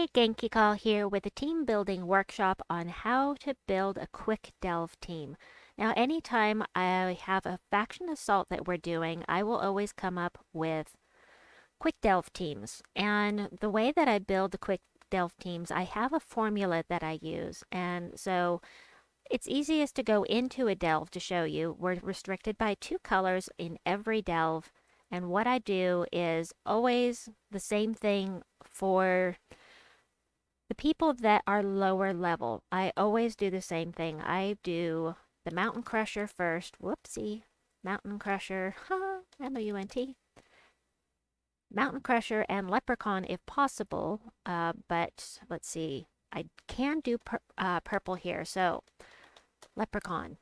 Hey, Genki Call here with a team building workshop on how to build a quick delve team. Now, anytime I have a faction assault that we're doing, I will always come up with quick delve teams. And the way that I build the quick delve teams, I have a formula that I use. And so it's easiest to go into a delve to show you. We're restricted by 2 colors in every delve. And what I do is always the same thing for the people that are lower level. I always do the same thing. I do the Mountain Crusher first. Whoopsie. Mountain Crusher. Ha. M-O-U-N-T. Mountain Crusher and Leprechaun if possible. But let's see. I can do purple here. So, Leprechaun.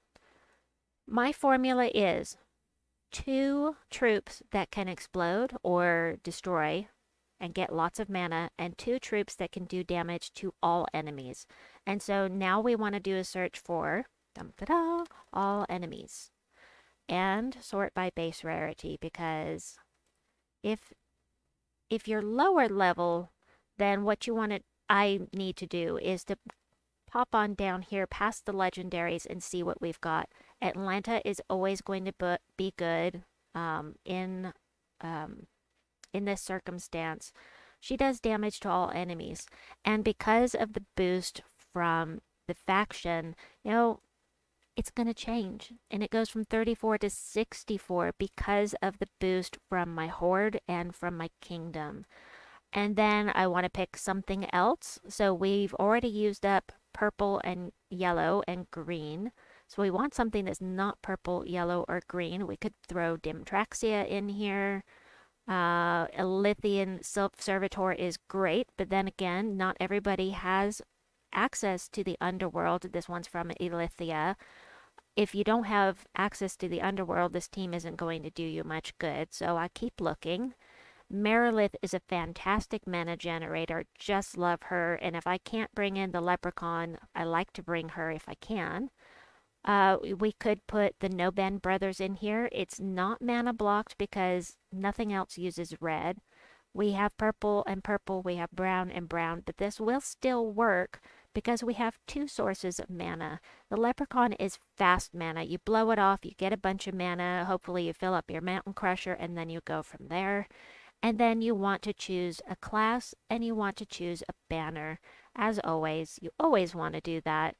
My formula is 2 troops that can explode or destroy and get lots of mana, and 2 troops that can do damage to all enemies. And so now we want to do a search for all enemies and sort by base rarity, because if you're lower level, then what I need to do is to pop on down here past the legendaries and see what we've got. Atlanta is always going to be good in this circumstance. She does damage to all enemies. And because of the boost from the faction, it's going to change. And it goes from 34 to 64 because of the boost from my horde and from my kingdom. And then I want to pick something else. So we've already used up purple and yellow and green. So we want something that's not purple, yellow, or green. We could throw Dimtraxia in here. A Lithian Servitor is great, but then again, not everybody has access to the underworld. This one's from Elithia. If you don't have access to the underworld, this team isn't going to do you much good, so I keep looking. Merilith is a fantastic mana generator. Just love her, and if I can't bring in the Leprechaun, I like to bring her if I can. We could put the No Bend Brothers in here. It's not mana blocked because nothing else uses red. We have purple and purple, we have brown and brown, but this will still work because we have 2 sources of mana. The Leprechaun is fast mana. You blow it off, you get a bunch of mana, hopefully you fill up your Mountain Crusher, and then you go from there. And then you want to choose a class and you want to choose a banner. As always, you always want to do that.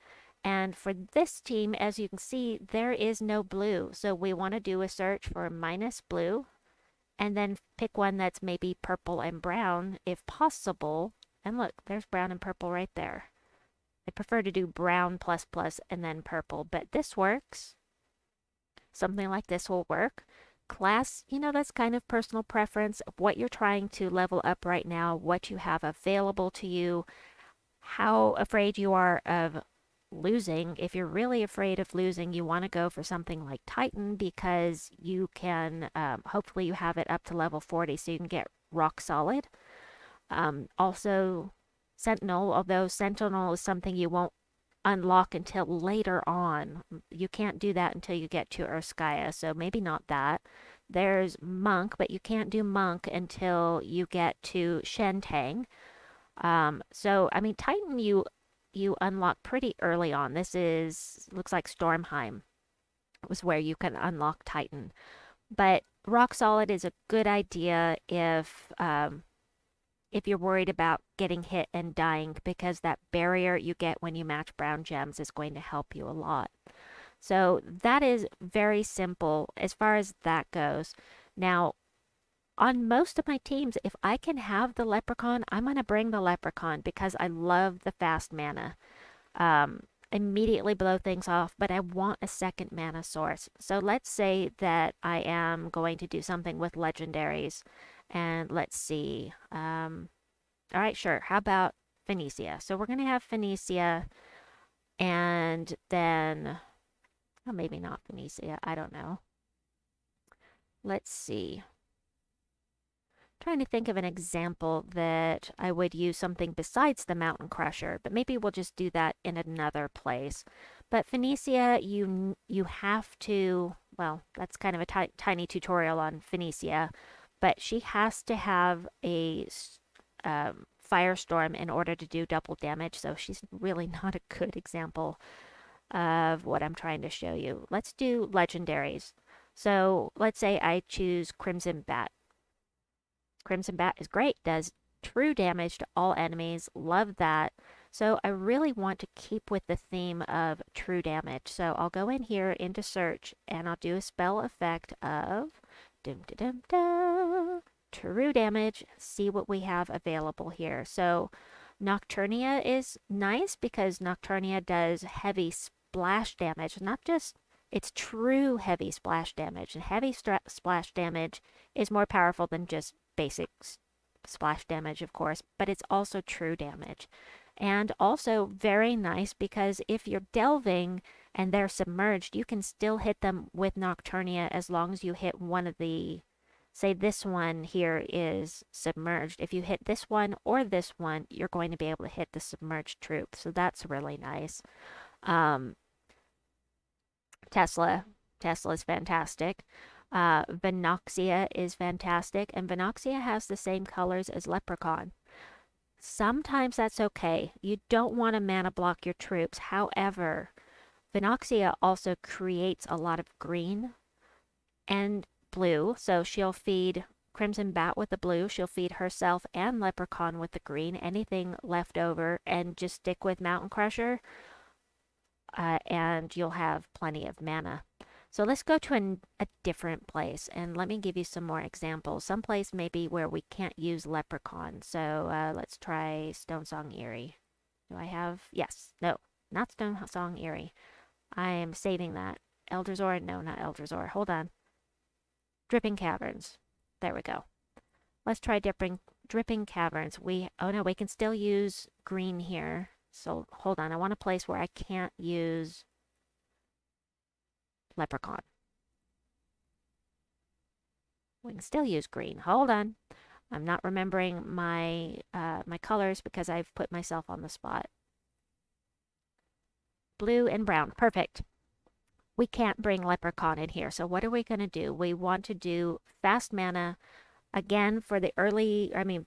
And for this team, as you can see, there is no blue. So we want to do a search for minus blue and then pick one that's maybe purple and brown if possible. And look, there's brown and purple right there. I prefer to do brown plus plus and then purple, but this works. Something like this will work. Class, that's kind of personal preference of what you're trying to level up right now, what you have available to you, how afraid you are of losing. If you're really afraid of losing, you want to go for something like Titan because you can, hopefully you have it up to level 40 so you can get rock solid. Also, Sentinel, although Sentinel is something you won't unlock until later on. You can't do that until you get to Urskaya, so maybe not that. There's Monk, but you can't do Monk until you get to Shentang. So, I mean, Titan you unlock pretty early on. Looks like Stormheim was where you can unlock Titan. But Rock Solid is a good idea if you're worried about getting hit and dying, because that barrier you get when you match brown gems is going to help you a lot. So that is very simple as far as that goes. Now, on most of my teams, if I can have the Leprechaun, I'm going to bring the Leprechaun because I love the fast mana. Immediately blow things off, but I want a second mana source. So let's say that I am going to do something with legendaries. And let's see. All right, sure. How about Phoenicia? So we're going to have Phoenicia and then, oh, maybe not Phoenicia. I don't know. Let's see. Trying to think of an example that I would use something besides the Mountain Crusher, but maybe we'll just do that in another place. But Phoenicia, you have to, well, that's kind of a tiny tutorial on Phoenicia, but she has to have a Firestorm in order to do double damage, so she's really not a good example of what I'm trying to show you. Let's do legendaries. So let's say I choose Crimson Bat. Crimson Bat is great, does true damage to all enemies. Love that. So I really want to keep with the theme of true damage. So I'll go in here into search and I'll do a spell effect of dum da dum da true damage. See what we have available here. So Nocturnia is nice because Nocturnia does heavy splash damage, not just it's true heavy splash damage. And heavy splash damage is more powerful than just basic splash damage, of course, but it's also true damage. And also very nice because if you're delving and they're submerged, you can still hit them with Nocturnia as long as you hit one of the, say this one here is submerged. If you hit this one or this one, you're going to be able to hit the submerged troop. So that's really nice. Tesla is fantastic. Venoxia is fantastic, and Venoxia has the same colors as Leprechaun. Sometimes that's okay. You don't want to mana block your troops. However, Venoxia also creates a lot of green and blue, so she'll feed Crimson Bat with the blue, she'll feed herself and Leprechaun with the green, anything left over, and just stick with Mountain Crusher, and you'll have plenty of mana. So let's go to a different place, and let me give you some more examples. Some place maybe where we can't use Leprechaun. So let's try Stonesong Eerie. Do I have? Yes. No, not Stonesong Eerie. I am saving that. Elderzor? No, not Elderzor. Hold on. Dripping Caverns. There we go. Let's try Dripping Caverns. Oh no, we can still use green here. So hold on. I want a place where I can't use Leprechaun. We can still use green. Hold on. I'm not remembering my my colors because I've put myself on the spot. Blue and brown. Perfect. We can't bring Leprechaun in here. So what are we going to do? We want to do fast mana. Again, for the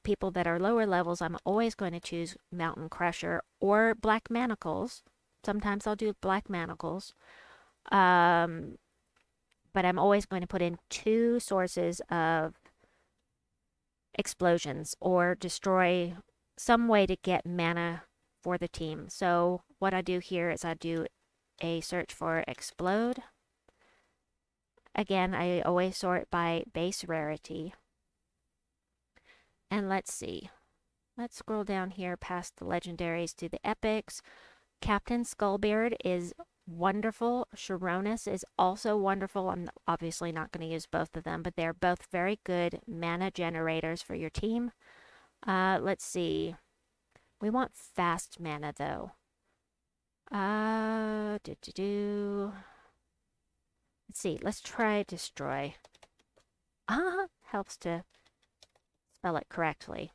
people that are lower levels, I'm always going to choose Mountain Crusher or Black Manacles. Sometimes I'll do Black Manacles. But I'm always going to put in 2 sources of explosions or destroy some way to get mana for the team. So what I do here is I do a search for Explode. Again, I always sort by base rarity. And let's see. Let's scroll down here past the legendaries to the epics. Captain Skullbeard is wonderful. Sharonis is also wonderful. I'm obviously not going to use both of them, but they're both very good mana generators for your team. Let's see. We want fast mana, though. Let's see. Let's try Destroy. Helps to spell it correctly.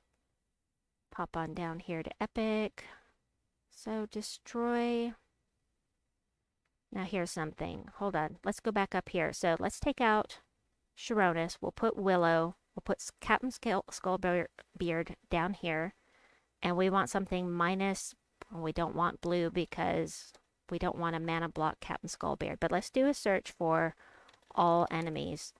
Pop on down here to Epic. So Destroy. Now here's something. Hold on. Let's go back up here. So let's take out Sharonis. We'll put Willow. We'll put Captain Skullbeard down here. And we want something minus. We don't want blue because we don't want to mana block Captain Skullbeard. But let's do a search for all enemies.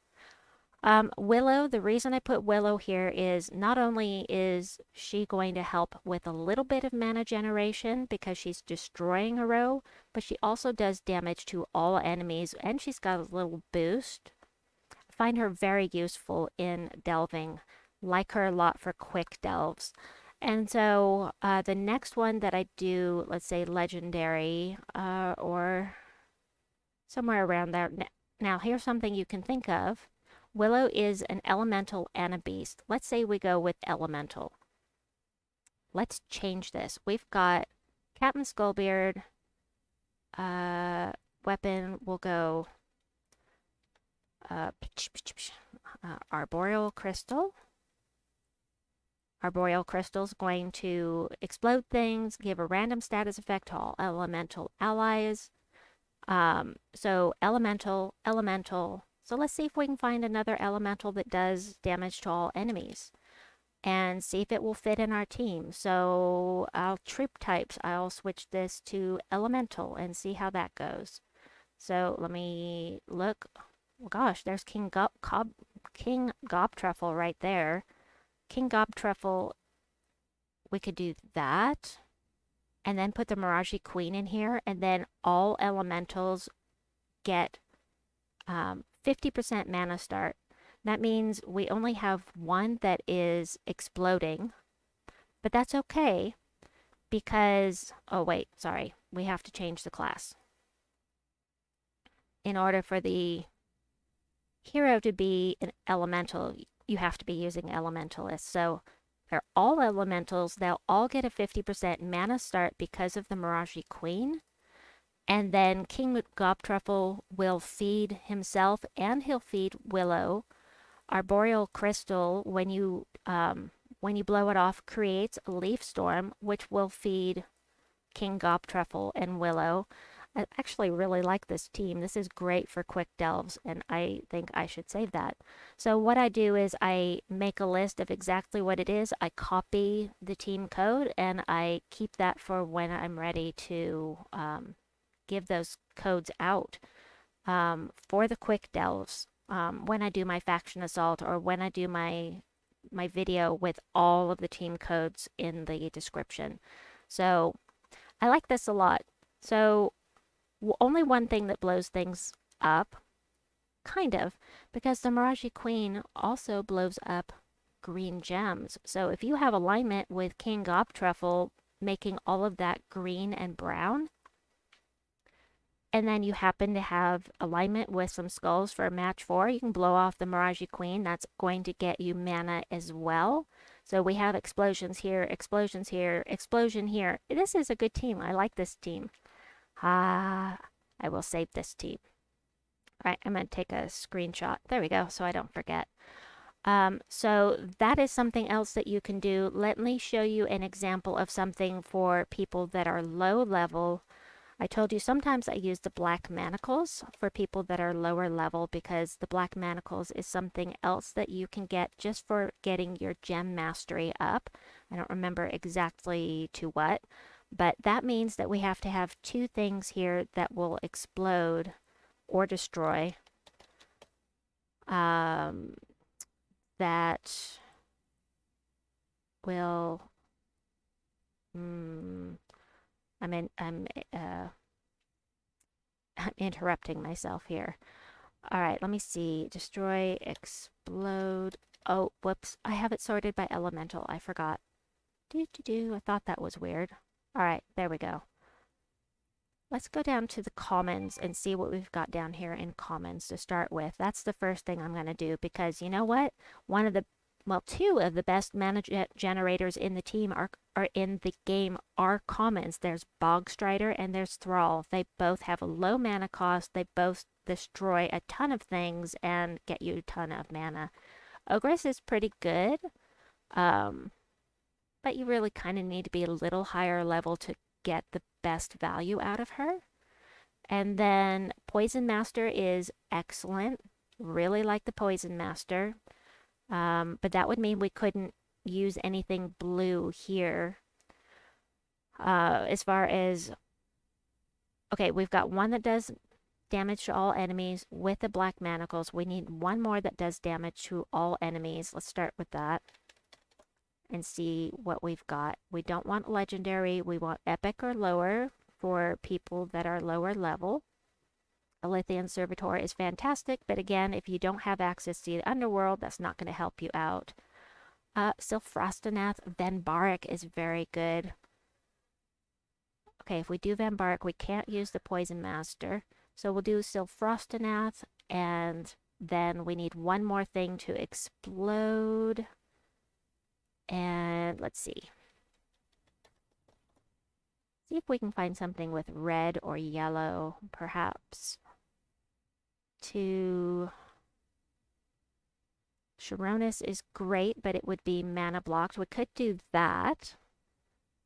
Willow, the reason I put Willow here is not only is she going to help with a little bit of mana generation because she's destroying a row, but she also does damage to all enemies and she's got a little boost. I find her very useful in delving. Like her a lot for quick delves. And so the next one that I do, let's say legendary or somewhere around there. Now here's something you can think of. Willow is an elemental and a beast. Let's say we go with elemental. Let's change this. We've got Captain Skullbeard. Weapon will go Arboreal Crystal. Arboreal Crystal is going to explode things, give a random status effect to all elemental allies. So elemental. So let's see if we can find another elemental that does damage to all enemies. and see if it will fit in our team. So I'll troop types. I'll switch this to elemental and see how that goes. So let me look. Oh gosh, there's King Gobtruffle right there. King Gobtruffle, we could do that. And then put the Mirage Queen in here. And then all elementals get 50% mana start. That means we only have one that is exploding. But that's okay because, oh wait, sorry. We have to change the class. In order for the hero to be an elemental, you have to be using elementalists. So they're all elementals. They'll all get a 50% mana start because of the Mirage Queen. And then King Gobtruffle will feed himself and he'll feed Willow. Arboreal Crystal, when you blow it off, creates a leaf storm, which will feed King Gobtruffle and Willow. I actually really like this team. This is great for quick delves, and I think I should save that. So what I do is I make a list of exactly what it is. I copy the team code, and I keep that for when I'm ready to give those codes out for the quick delves. When I do my faction assault or when I do my video with all of the team codes in the description. So I like this a lot. So only one thing that blows things up, kind of, because the Mirage Queen also blows up green gems. So if you have alignment with King Gobtruffle making all of that green and brown, and then you happen to have alignment with some skulls for match 4, you can blow off the Mirage Queen. That's going to get you mana as well. So we have explosions here, explosion here. This is a good team. I like this team. I will save this team. All right, I'm going to take a screenshot. There we go, so I don't forget. So that is something else that you can do. Let me show you an example of something for people that are low level. I told you sometimes I use the black manacles for people that are lower level because the black manacles is something else that you can get just for getting your gem mastery up. I don't remember exactly to what, but that means that we have to have 2 things here that will explode or destroy. That will. I'm interrupting myself here. All right, let me see. Destroy, explode. Oh, whoops. I have it sorted by elemental. I forgot. I thought that was weird. All right, there we go. Let's go down to the commons and see what we've got down here in commons to start with. That's the first thing I'm going to do because you know what? Two of the best mana generators in the team are in the game are commons. There's Bogstrider and there's Thrall. They both have a low mana cost. They both destroy a ton of things and get you a ton of mana. Ogress is pretty good, but you really kind of need to be a little higher level to get the best value out of her. And then Poison Master is excellent. Really like the Poison Master. But that would mean we couldn't use anything blue here. As far as... Okay, we've got one that does damage to all enemies with the black manacles. We need one more that does damage to all enemies. Let's start with that and see what we've got. We don't want legendary. We want epic or lower for people that are lower level. A Lithian Servitor is fantastic, but again, if you don't have access to the underworld, that's not going to help you out. Silfrostanath Vanbarik is very good. Okay, if we do Vanbarik, we can't use the Poison Master. So we'll do Silfrostanath, and then we need one more thing to explode. And let's see. See if we can find something with red or yellow, perhaps. To Sharonis is great, but it would be mana blocked. We could do that.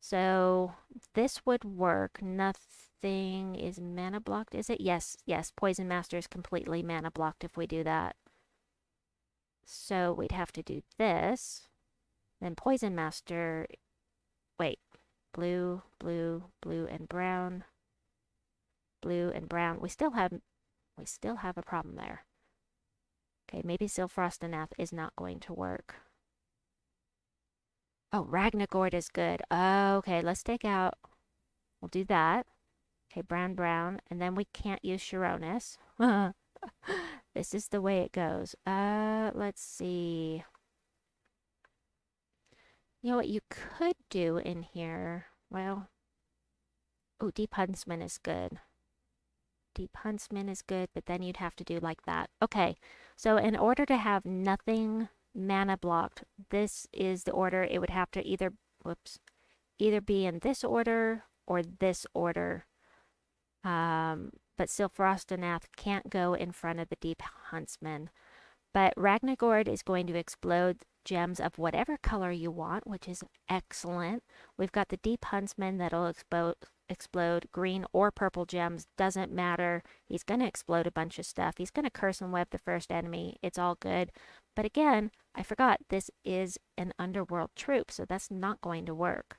So this would work. Nothing is mana blocked, is it? Yes, yes. Poison Master is completely mana blocked if we do that. So we'd have to do this. Then Poison Master, wait, blue, blue, blue and brown, blue and brown. We still have a problem there. Okay, maybe Silfrostanath is not going to work. Oh, Ragnagord is good. Okay, let's take out. We'll do that. Okay, brown, brown, and then we can't use Sharonis. This is the way it goes. Let's see. You know what you could do in here? Well, oh, Deep Huntsman is good. Deep Huntsman is good, but then you'd have to do like that. Okay, so in order to have nothing mana blocked, this is the order. It would have to either be in this order or this order. But Silfrostanath can't go in front of the Deep Huntsman. But Ragnagord is going to explode gems of whatever color you want, which is excellent. We've got the Deep Huntsman that'll explode green or purple gems, doesn't matter. He's going to explode a bunch of stuff. He's going to curse and web the first enemy. It's all good. But again, I forgot this is an underworld troop, so that's not going to work.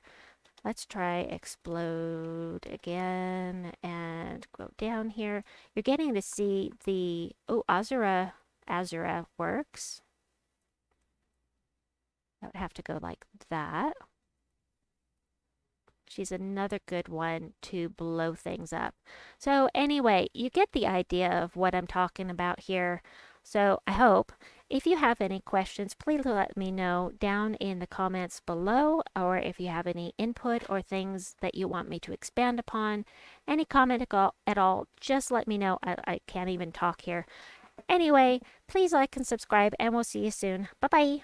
Let's try explode again and go down here. You're getting to see the, oh, Azura works. That would have to go like that. She's another good one to blow things up. So anyway, you get the idea of what I'm talking about here. So I hope if you have any questions, please let me know down in the comments below, or if you have any input or things that you want me to expand upon, any comment at all, just let me know. I can't even talk here. Anyway, please like and subscribe, and we'll see you soon. Bye-bye.